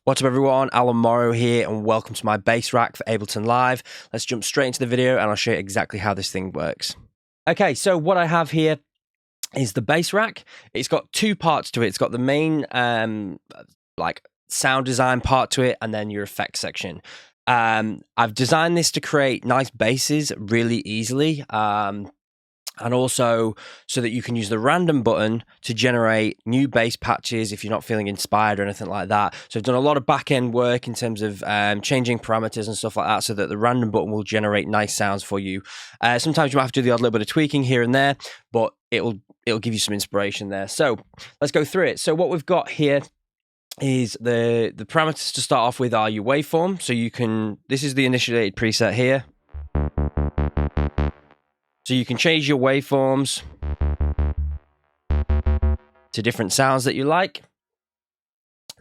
What's up everyone, Alan Morrow here and welcome to my bass rack for Ableton Live. Let's jump straight into the video and I'll show you exactly how this thing works. Okay, so what I have here is the bass rack. It's got two parts to it. It's got the main like sound design part to it and then your effects section. I've designed this to create nice basses really easily. And also so that you can use the random button to generate new bass patches if you're not feeling inspired or anything like that. So I've done a lot of back-end work in terms of changing parameters and stuff like that so that the random button will generate nice sounds for you. Sometimes you might have to do the odd little bit of tweaking here and there, but it'll give you some inspiration there. So let's go through it. So what we've got here is the parameters to start off with are your waveform. So you can, this is the initiated preset here. So you can change your waveforms to different sounds that you like.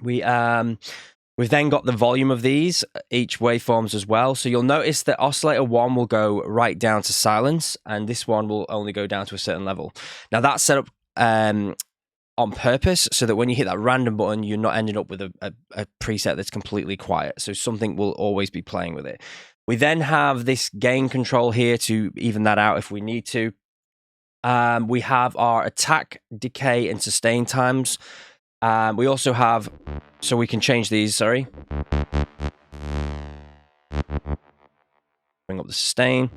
We've then got the volume of these, each waveforms as well. So you'll notice that oscillator 1 will go right down to silence, and this one will only go down to a certain level. Now that's set up on purpose so that when you hit that random button, you're not ending up with a preset that's completely quiet. So something will always be playing with it. We then have this gain control here to even that out if we need to. We have our attack, decay, and sustain times. We also have, so we can change these, sorry. Bring up the sustain.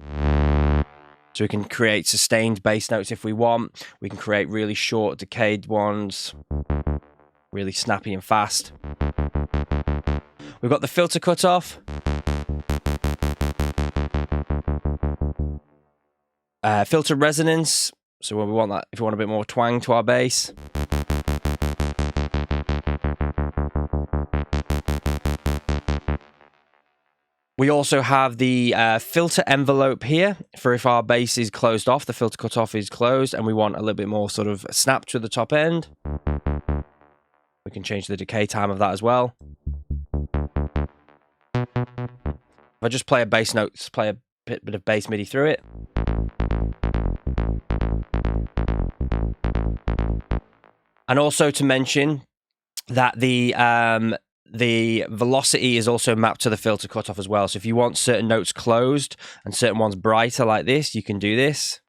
So we can create sustained bass notes if we want. We can create really short, decayed ones. Really snappy and fast. We've got the filter cutoff. Filter resonance, so when we want that, if we want a bit more twang to our bass. We also have the filter envelope here for if our bass is closed off, the filter cutoff is closed, and we want a little bit more sort of snap to the top end. We can change the decay time of that as well. If I just play a bass note, just play a bit of bass MIDI through it. And also to mention that the velocity is also mapped to the filter cutoff as well. So if you want certain notes closed and certain ones brighter like this, you can do this.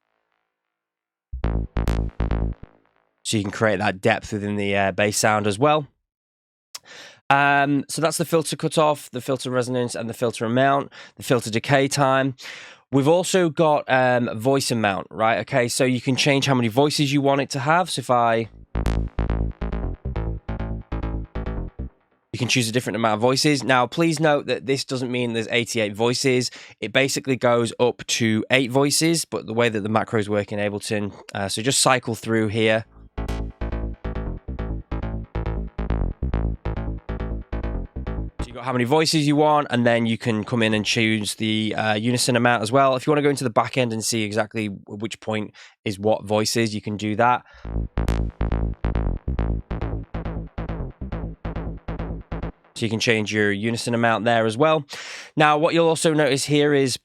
So you can create that depth within the bass sound as well. So that's the filter cutoff, the filter resonance, and the filter amount, the filter decay time. We've also got voice amount, right? Okay, so you can change how many voices you want it to have. So you can choose a different amount of voices. Now, please note that this doesn't mean there's 88 voices. It basically goes up to 8 voices, but the way that the macros work in Ableton, so just cycle through here. How many voices you want, and then you can come in and choose the unison amount as well. If you want to go into the back end and see exactly which point is what voices, you can do that. So you can change your unison amount there as well. Now, what you'll also notice here is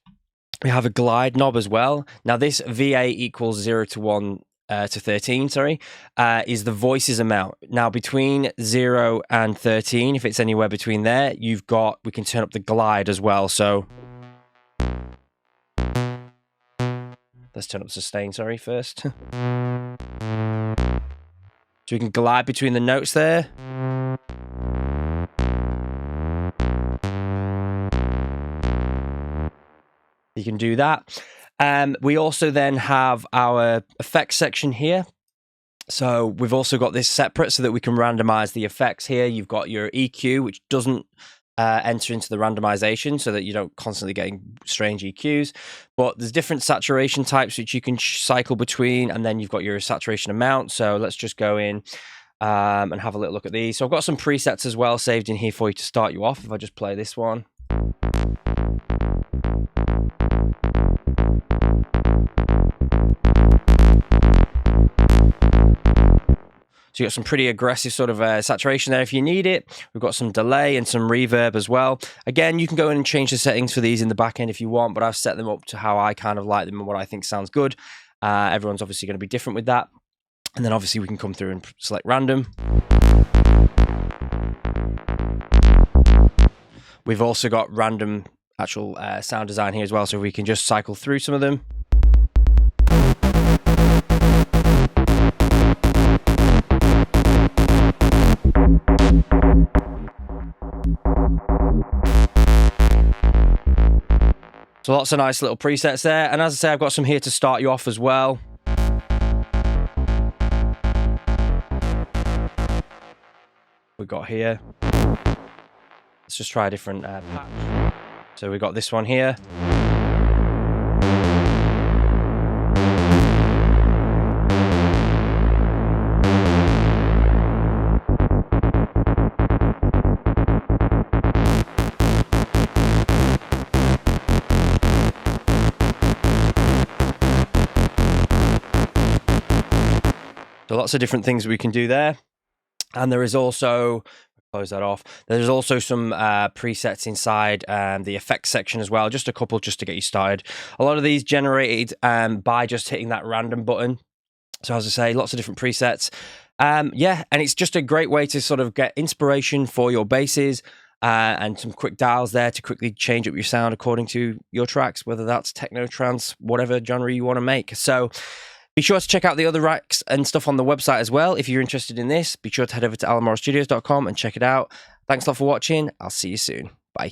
we have a glide knob as well. Now, this VA equals 0 to 1 to 13, sorry, is the voices amount. Now, between 0 and 13, if it's anywhere between there, we can turn up the glide as well. So let's turn up sustain, sorry, first. So we can glide between the notes there. You can do that. We also then have our effects section here. So we've also got this separate so that we can randomize the effects here. You've got your EQ, which doesn't enter into the randomization so that you don't constantly getting strange EQs. But there's different saturation types which you can cycle between, and then you've got your saturation amount. So let's just go in and have a little look at these. So I've got some presets as well saved in here for you to start you off. If I just play this one. So you've got some pretty aggressive sort of saturation there if you need it. We've got some delay and some reverb as well. Again, you can go in and change the settings for these in the back end if you want, but I've set them up to how I kind of like them and what I think sounds good. Everyone's obviously going to be different with that. And then obviously we can come through and select random. We've also got random actual sound design here as well, so we can just cycle through some of them. So lots of nice little presets there. And as I say, I've got some here to start you off as well. We've got here. Let's just try a different patch. So we've got this one here. So lots of different things we can do there. And there is also, close that off, there's also some presets inside the effects section as well, just a couple just to get you started. A lot of these generated by just hitting that random button. So as I say, lots of different presets. Yeah, and it's just a great way to sort of get inspiration for your basses and some quick dials there to quickly change up your sound according to your tracks, whether that's techno, trance, whatever genre you want to make. So be sure to check out the other racks and stuff on the website as well. If you're interested in this, be sure to head over to alanmorrisstudios.com and check it out. Thanks a lot for watching. I'll see you soon. Bye.